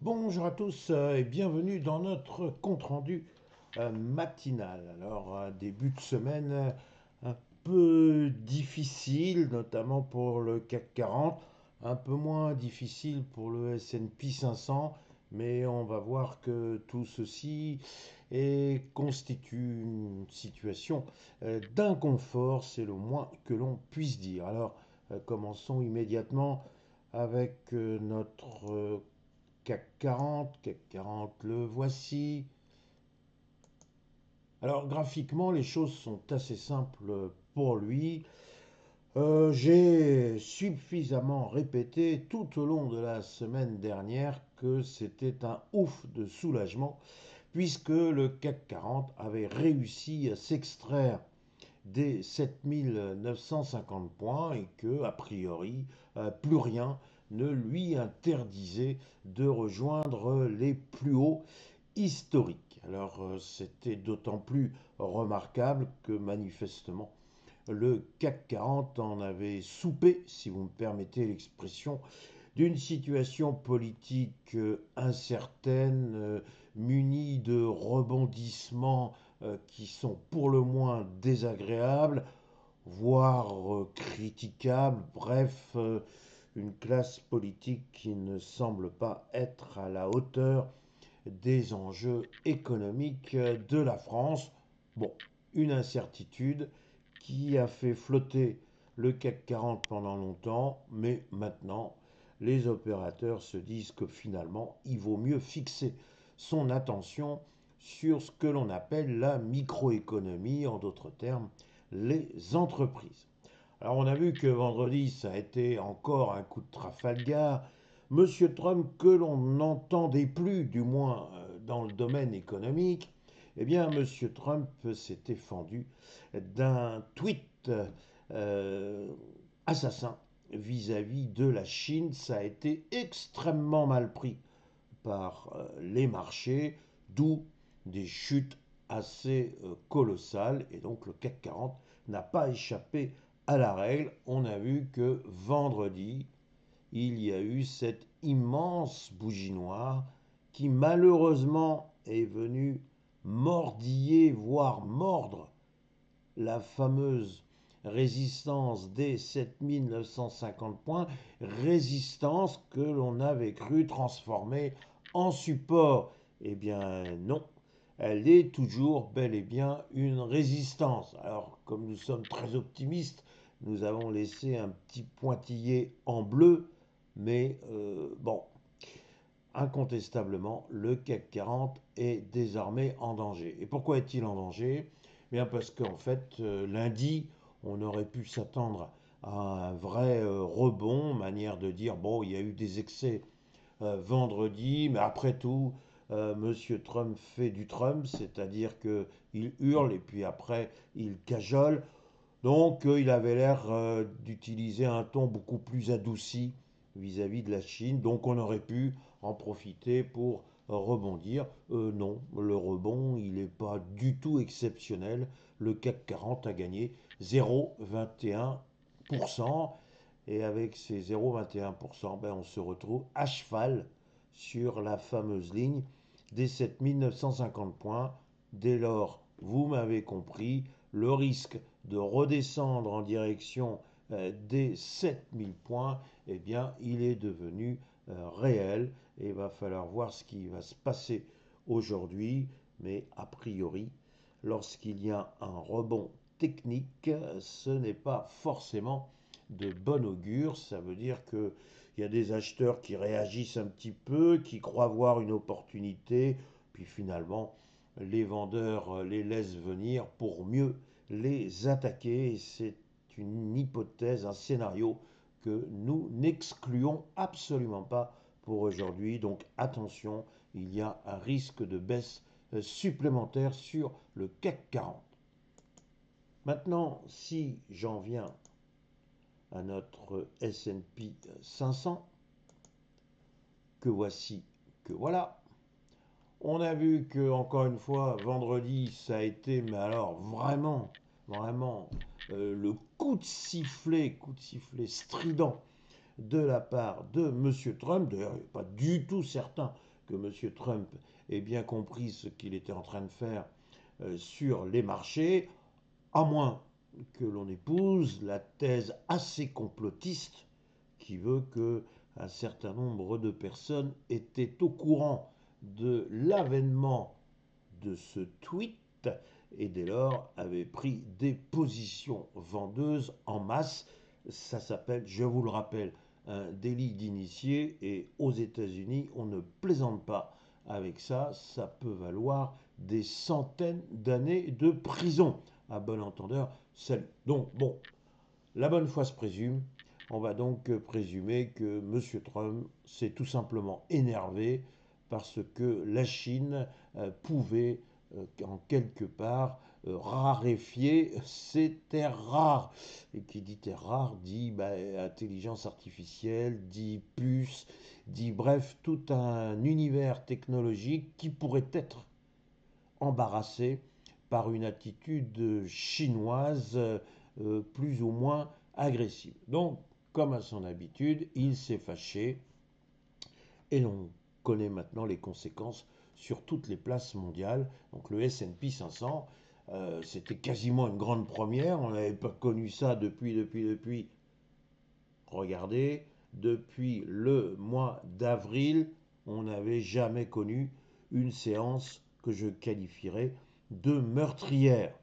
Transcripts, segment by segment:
Bonjour à tous et bienvenue dans notre compte-rendu matinal. Alors, un début de semaine un peu difficile, notamment pour le CAC 40, un peu moins difficile pour le S&P 500, mais on va voir que tout ceci constitue une situation d'inconfort, c'est le moins que l'on puisse dire. Alors, commençons immédiatement avec notre CAC 40, le voici. Alors graphiquement, les choses sont assez simples pour lui. J'ai suffisamment répété tout au long de la semaine dernière que c'était un ouf de soulagement puisque le CAC 40 avait réussi à s'extraire des 7 950 points et que, a priori, plus rien ne lui interdisait de rejoindre les plus hauts historiques. Alors c'était d'autant plus remarquable que manifestement le CAC 40 en avait soupé, si vous me permettez l'expression, d'une situation politique incertaine, munie de rebondissements qui sont pour le moins désagréables, voire critiquables, bref, une classe politique qui ne semble pas être à la hauteur des enjeux économiques de la France. Bon, une incertitude qui a fait flotter le CAC 40 pendant longtemps, mais maintenant, les opérateurs se disent que finalement, il vaut mieux fixer son attention sur ce que l'on appelle la microéconomie, en d'autres termes, les entreprises. Alors on a vu que vendredi, ça a été encore un coup de Trafalgar. Monsieur Trump, que l'on n'entendait plus, du moins dans le domaine économique, eh bien Monsieur Trump s'était fendu d'un tweet euh, assassin vis-à-vis de la Chine. Ça a été extrêmement mal pris par les marchés, d'où des chutes assez colossales. Et donc le CAC 40 n'a pas échappé à la règle. On a vu que vendredi, il y a eu cette immense bougie noire qui malheureusement est venue mordiller, voire mordre la fameuse résistance des 7 950 points, résistance que l'on avait cru transformer en support. Eh bien non, elle est toujours bel et bien une résistance. Alors comme nous sommes très optimistes, nous avons laissé un petit pointillé en bleu, mais bon, incontestablement, le CAC 40 est désormais en danger. Et pourquoi est-il en danger? Bien parce qu'en fait, lundi, on aurait pu s'attendre à un vrai rebond, manière de dire, bon, il y a eu des excès vendredi, mais après tout, Monsieur Trump fait du Trump, c'est-à-dire qu'il hurle et puis après, il cajole. Donc, il avait l'air d'utiliser un ton beaucoup plus adouci vis-à-vis de la Chine. Donc, on aurait pu en profiter pour rebondir. Non, le rebond, il n'est pas du tout exceptionnel. Le CAC 40 a gagné 0,21%. Et avec ces 0,21%, ben, on se retrouve à cheval sur la fameuse ligne des 7 950 points. Dès lors, vous m'avez compris, le risque de redescendre en direction des 7 000 points, eh bien, il est devenu réel et il va falloir voir ce qui va se passer aujourd'hui. Mais a priori, lorsqu'il y a un rebond technique, ce n'est pas forcément de bon augure. Ça veut dire qu'il y a des acheteurs qui réagissent un petit peu, qui croient voir une opportunité, puis finalement, les vendeurs les laissent venir pour mieux les attaquer. C'est une hypothèse, un scénario que nous n'excluons absolument pas pour aujourd'hui. Donc attention, il y a un risque de baisse supplémentaire sur le CAC 40. Maintenant, si j'en viens à notre S&P 500, que voici, que voilà. On a vu que, encore une fois, vendredi, ça a été, mais alors vraiment, vraiment, le coup de sifflet strident de la part de Monsieur Trump. D'ailleurs, il n'est pas du tout certain que M. Trump ait bien compris ce qu'il était en train de faire sur les marchés, à moins que l'on épouse la thèse assez complotiste qui veut que un certain nombre de personnes étaient au courant de l'avènement de ce tweet et dès lors avaient pris des positions vendeuses en masse. Ça s'appelle, je vous le rappelle, un délit d'initié et aux États-Unis, on ne plaisante pas avec ça. Ça peut valoir des centaines d'années de prison. À bon entendeur, salut. Donc, bon, la bonne foi se présume. On va donc présumer que M. Trump s'est tout simplement énervé parce que la Chine pouvait en quelque part raréfier ces terres rares. Et qui dit terres rares dit intelligence artificielle, dit puce, dit bref tout un univers technologique qui pourrait être embarrassé par une attitude chinoise plus ou moins agressive. Donc, comme à son habitude, il s'est fâché et l'on connaît maintenant les conséquences sur toutes les places mondiales. Donc le S&P 500, c'était quasiment une grande première. On n'avait pas connu ça regardez, depuis le mois d'avril, on n'avait jamais connu une séance que je qualifierais de meurtrière.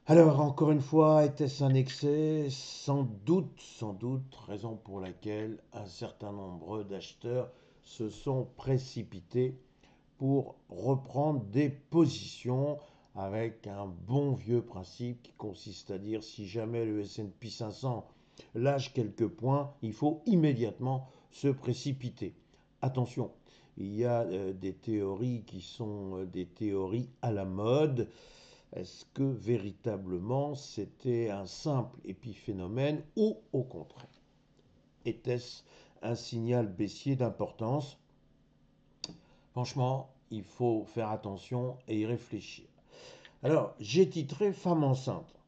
Alors, encore une fois, était-ce un excès? Sans doute, raison pour laquelle un certain nombre d'acheteurs se sont précipités pour reprendre des positions avec un bon vieux principe qui consiste à dire si jamais le S&P 500 lâche quelques points, il faut immédiatement se précipiter. Attention, il y a des théories qui sont des théories à la mode. Est-ce que véritablement c'était un simple épiphénomène ou au contraire était-ce un signal baissier d'importance? Franchement, il faut faire attention et y réfléchir. Alors, j'ai titré Femme enceinte.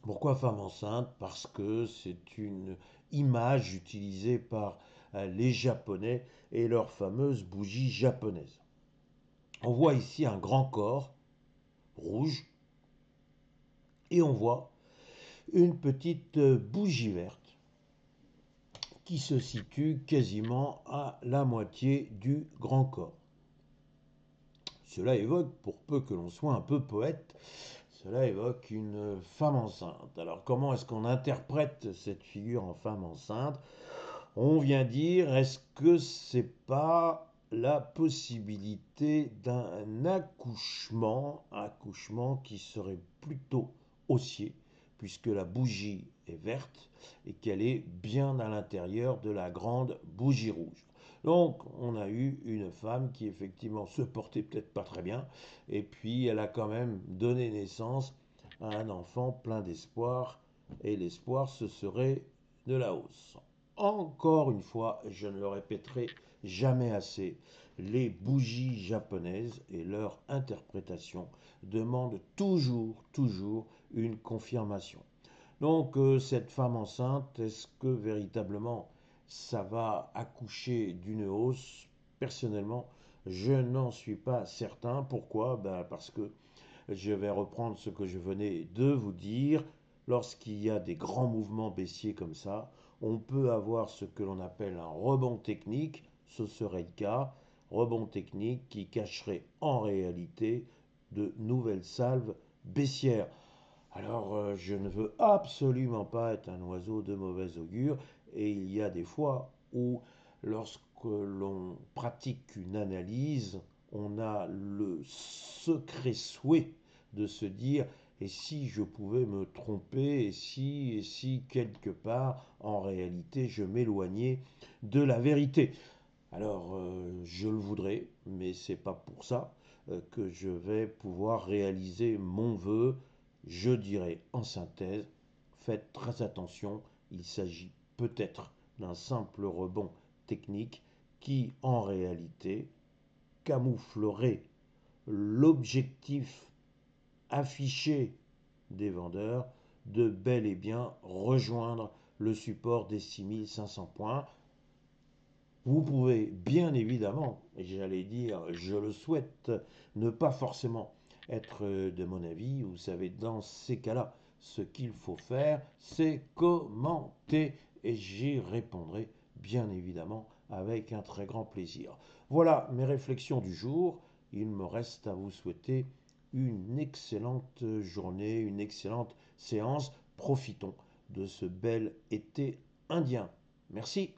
Pourquoi femme enceinte? Parce que c'est une image utilisée par les Japonais et leurs fameuses bougies japonaises. On voit ici un grand corps rouge et on voit une petite bougie verte qui se situe quasiment à la moitié du grand corps. Cela évoque, pour peu que l'on soit un peu poète, cela évoque une femme enceinte. Alors comment est-ce qu'on interprète cette figure en femme enceinte? On vient dire, est-ce que c'est pas la possibilité d'un accouchement qui serait plutôt haussier, puisque la bougie est verte et qu'elle est bien à l'intérieur de la grande bougie rouge. Donc on a eu une femme qui effectivement se portait peut-être pas très bien, et puis elle a quand même donné naissance à un enfant plein d'espoir, et l'espoir ce serait de la hausse. Encore une fois, je ne le répéterai jamais assez, les bougies japonaises et leur interprétation demandent toujours une confirmation. Donc cette femme enceinte, est-ce que véritablement ça va accoucher d'une hausse? Personnellement, je n'en suis pas certain. Pourquoi? Parce que je vais reprendre ce que je venais de vous dire. Lorsqu'il y a des grands mouvements baissiers comme ça, on peut avoir ce que l'on appelle un rebond technique. Ce serait le cas. Rebond technique qui cacherait en réalité de nouvelles salves baissières. Alors, je ne veux absolument pas être un oiseau de mauvais augure, et il y a des fois où, lorsque l'on pratique une analyse, on a le secret souhait de se dire, et si je pouvais me tromper, et si quelque part, en réalité, je m'éloignais de la vérité. Alors, je le voudrais, mais c'est pas pour ça que je vais pouvoir réaliser mon vœu. Je dirais en synthèse, faites très attention, il s'agit peut-être d'un simple rebond technique qui, en réalité, camouflerait l'objectif affiché des vendeurs de bel et bien rejoindre le support des 6500 points. Vous pouvez bien évidemment, et j'allais dire, je le souhaite, ne pas forcément être de mon avis. Vous savez, dans ces cas-là, ce qu'il faut faire, c'est commenter et j'y répondrai bien évidemment avec un très grand plaisir. Voilà mes réflexions du jour. Il me reste à vous souhaiter une excellente journée, une excellente séance. Profitons de ce bel été indien. Merci.